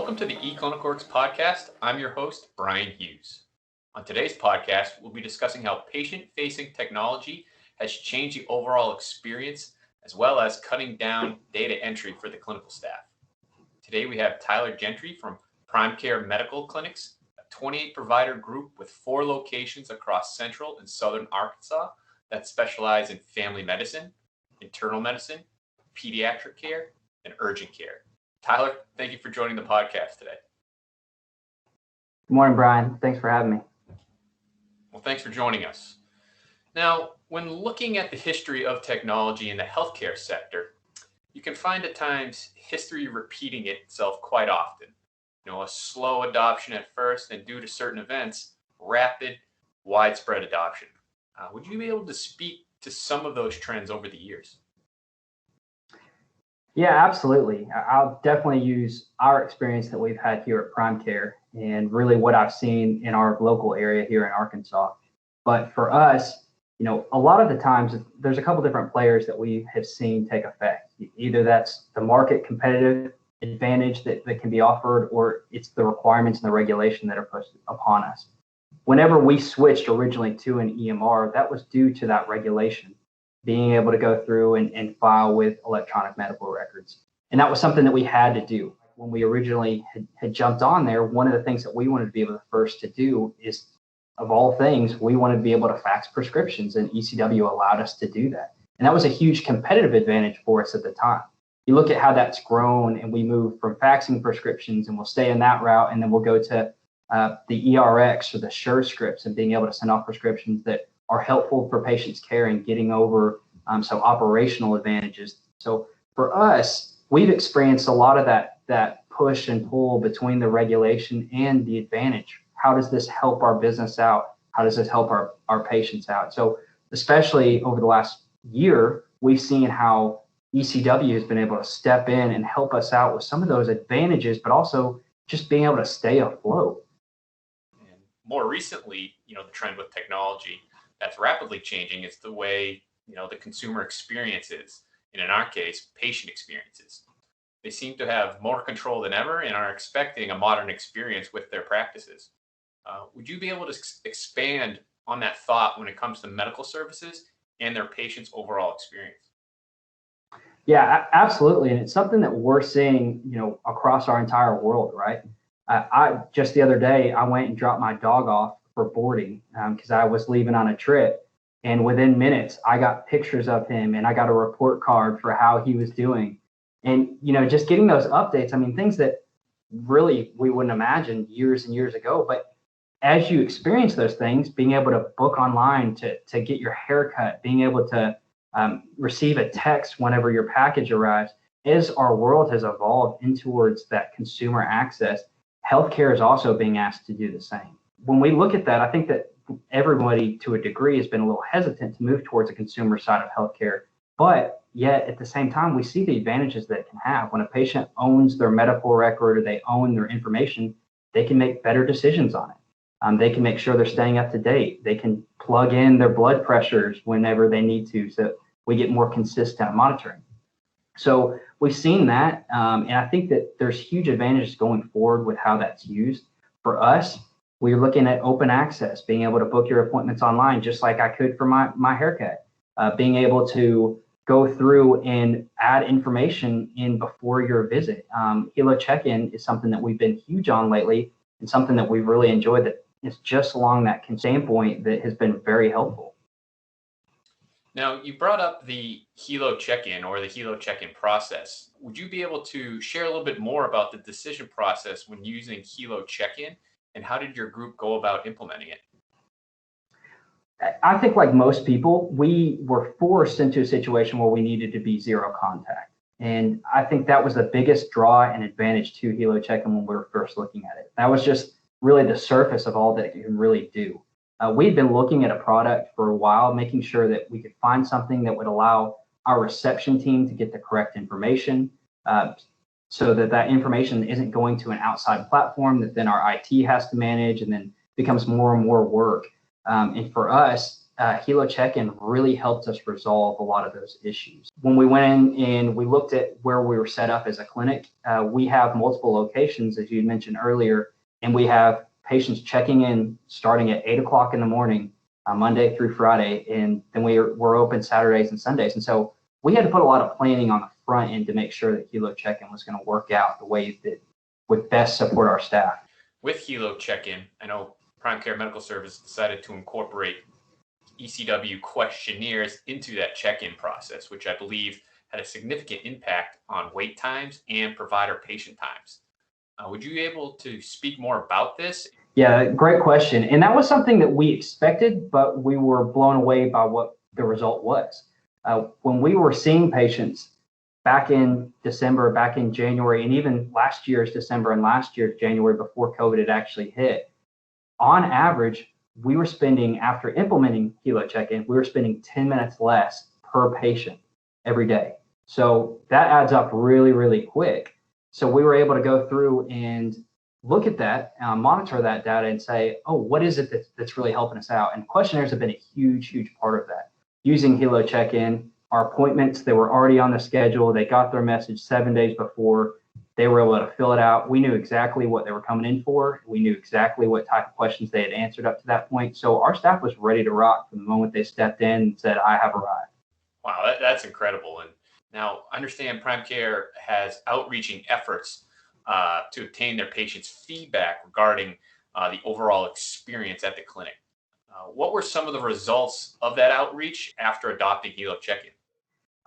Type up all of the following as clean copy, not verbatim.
Welcome to the eClinicalWorks podcast. I'm your host, Brian Hughes. On today's podcast, we'll be discussing how patient-facing technology has changed the overall experience, as well as cutting down data entry for the clinical staff. Today, we have Tyler Gentry from PrimeCARE Medical Clinics, a 28 provider group with 4 locations across central and southern Arkansas that specialize in family medicine, internal medicine, pediatric care, and urgent care. Tyler, thank you for joining the podcast today. Good morning, Brian. Thanks for having me. Well, thanks for joining us. Now, when looking at the history of technology in the healthcare sector, you can find at times history repeating itself quite often. A slow adoption at first, and due to certain events, rapid, widespread adoption. Would you be able to speak to some of those trends over the years? Yeah, absolutely. I'll definitely use our experience that we've had here at PrimeCARE and really what I've seen in our local area here in Arkansas. But for us, a lot of the times there's a couple different players that we have seen take effect. Either that's the market competitive advantage that can be offered, or it's the requirements and the regulation that are pushed upon us. Whenever we switched originally to an EMR, that was due to that regulation, being able to go through and file with electronic medical records. And that was something that we had to do. When we originally had jumped on there, one of the things that we wanted to be able to first to do is, of all things, we wanted to be able to fax prescriptions, and eCW allowed us to do that. And that was a huge competitive advantage for us at the time. You look at how that's grown, and we moved from faxing prescriptions, and we'll stay in that route, and then we'll go to the ERX or the Sure scripts and being able to send off prescriptions that are helpful for patients' care and getting over some operational advantages. So for us, we've experienced a lot of that push and pull between the regulation and the advantage. How does this help our business out? How does this help our patients out? So especially over the last year, we've seen how eCW has been able to step in and help us out with some of those advantages, but also just being able to stay afloat. And more recently, the trend with technology that's rapidly changing is the way, the consumer experiences, and in our case, patient experiences. They seem to have more control than ever and are expecting a modern experience with their practices. Would you be able to expand on that thought when it comes to medical services and their patients' overall experience? Yeah, absolutely. And it's something that we're seeing, across our entire world, right? I just the other day, I went and dropped my dog off for boarding because I was leaving on a trip. And within minutes, I got pictures of him and I got a report card for how he was doing. And, just getting those updates, things that really we wouldn't imagine years and years ago. But as you experience those things, being able to book online to get your haircut, being able to receive a text whenever your package arrives, as our world has evolved in towards that consumer access, healthcare is also being asked to do the same. When we look at that, I think that everybody to a degree has been a little hesitant to move towards a consumer side of healthcare, but yet at the same time, we see the advantages that it can have. When a patient owns their medical record or they own their information, they can make better decisions on it. They can make sure they're staying up to date. They can plug in their blood pressures whenever they need to, so we get more consistent monitoring. So we've seen that, and I think that there's huge advantages going forward with how that's used. For us, we're looking at open access, being able to book your appointments online, just like I could for my haircut, being able to go through and add information in before your visit. Helo check-in is something that we've been huge on lately, and something that we've really enjoyed that is just along that standpoint that has been very helpful. Now, you brought up the Helo check-in or the Helo check-in process. Would you be able to share a little bit more about the decision process when using Helo check-in, and how did your group go about implementing it? I think like most people, we were forced into a situation where we needed to be zero contact. And I think that was the biggest draw and advantage to Helo check-in when we were first looking at it. That was just really the surface of all that it can really do. We'd been looking at a product for a while, making sure that we could find something that would allow our reception team to get the correct information, so that information isn't going to an outside platform that then our IT has to manage and then becomes more and more work. And for us, Helo check-in really helped us resolve a lot of those issues. When we went in and we looked at where we were set up as a clinic, we have multiple locations, as you mentioned earlier, and we have patients checking in starting at 8 o'clock in the morning, Monday through Friday, and then we're open Saturdays and Sundays. And so we had to put a lot of planning on the front end to make sure that Helo check-in was going to work out the way that would best support our staff. With Helo check-in, I know PrimeCARE Medical Service decided to incorporate eCW questionnaires into that check-in process, which I believe had a significant impact on wait times and provider-patient times. Would you be able to speak more about this? Yeah, great question. And that was something that we expected, but we were blown away by what the result was. When we were seeing patients back in December, back in January, and even last year's December and last year's January before COVID had actually hit, on average, we were spending, after implementing Helo check-in, we were spending 10 minutes less per patient every day. So that adds up really, really quick. So we were able to go through and look at that, monitor that data and say, oh, what is it that's really helping us out? And questionnaires have been a huge, huge part of that. Using Helo check-in, our appointments, they were already on the schedule. They got their message 7 days before. They were able to fill it out. We knew exactly what they were coming in for. We knew exactly what type of questions they had answered up to that point. So our staff was ready to rock from the moment they stepped in and said, I have arrived. Wow, that's incredible. And now I understand PrimeCARE has outreaching efforts to obtain their patients' feedback regarding the overall experience at the clinic. What were some of the results of that outreach after adopting Helo check-in?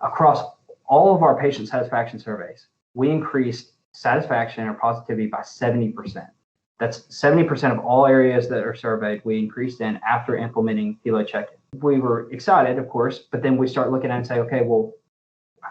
Across all of our patient satisfaction surveys, we increased satisfaction or positivity by 70%. That's 70% of all areas that are surveyed we increased in after implementing Helo check-in. We were excited, of course, but then we start looking at it and say, okay, well,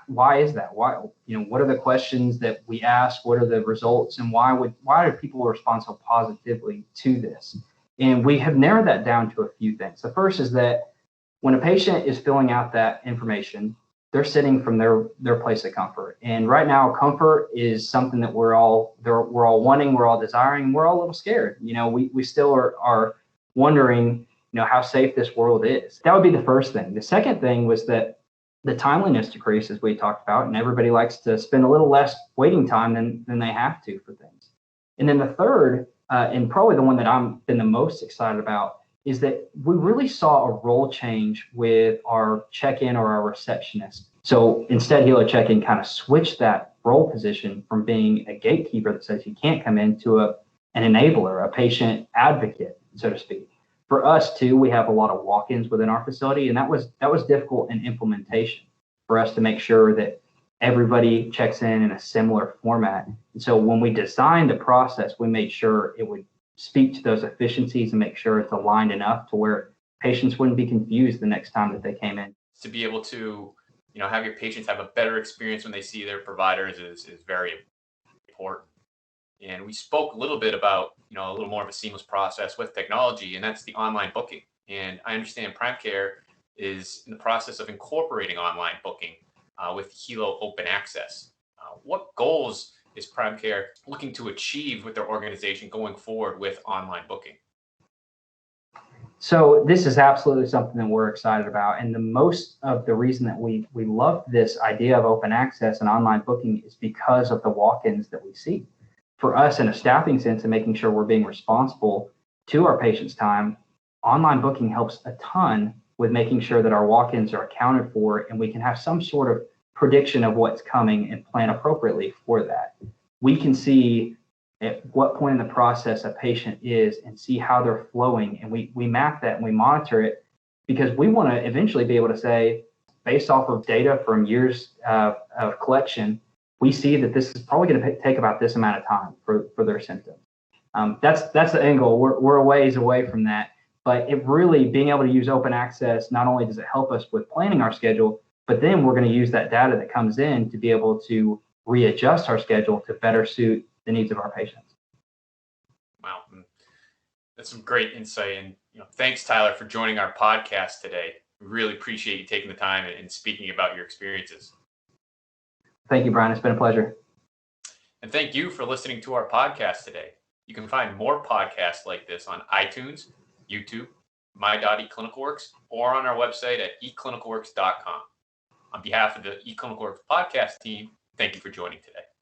why is that? Why, what are the questions that we ask? What are the results? And why do people respond so positively to this? And we have narrowed that down to a few things. The first is that when a patient is filling out that information, they're sitting from their place of comfort. And right now, comfort is something that we're all wanting, we're all desiring, we're all a little scared. We still are wondering, how safe this world is. That would be the first thing. The second thing was that the timeliness decreased, as we talked about, and everybody likes to spend a little less waiting time than they have to for things. And then the third, and probably the one that I've been the most excited about, is that we really saw a role change with our check-in or our receptionist. So instead, Helo check-in kind of switched that role position from being a gatekeeper that says you can't come in to an enabler, a patient advocate, so to speak. For us too, we have a lot of walk-ins within our facility, and that was difficult in implementation for us to make sure that everybody checks in a similar format. And so when we designed the process, we made sure it would speak to those efficiencies and make sure it's aligned enough to where patients wouldn't be confused the next time that they came in. To be able to, have your patients have a better experience when they see their providers is very important. And we spoke a little bit about, a little more of a seamless process with technology, and that's the online booking. And I understand PrimeCARE is in the process of incorporating online booking with Helo Open Access. What goals is PrimeCARE looking to achieve with their organization going forward with online booking? So this is absolutely something that we're excited about. And the most of the reason that we love this idea of open access and online booking is because of the walk-ins that we see. For us, in a staffing sense and making sure we're being responsible to our patients' time, online booking helps a ton with making sure that our walk-ins are accounted for and we can have some sort of prediction of what's coming and plan appropriately for that. We can see at what point in the process a patient is and see how they're flowing, and we map that and we monitor it because we want to eventually be able to say, based off of data from years of collection, we see that this is probably going to take about this amount of time for their symptoms. That's the end goal. We're a ways away from that, but it really, being able to use open access, not only does it help us with planning our schedule, but then we're going to use that data that comes in to be able to readjust our schedule to better suit the needs of our patients. Wow, that's some great insight. And thanks, Tyler, for joining our podcast today. We really appreciate you taking the time and speaking about your experiences. Thank you, Brian. It's been a pleasure. And thank you for listening to our podcast today. You can find more podcasts like this on iTunes, YouTube, my.eclinicalworks or on our website at eclinicalworks.com. On behalf of the eClinicalWorks podcast team, thank you for joining today.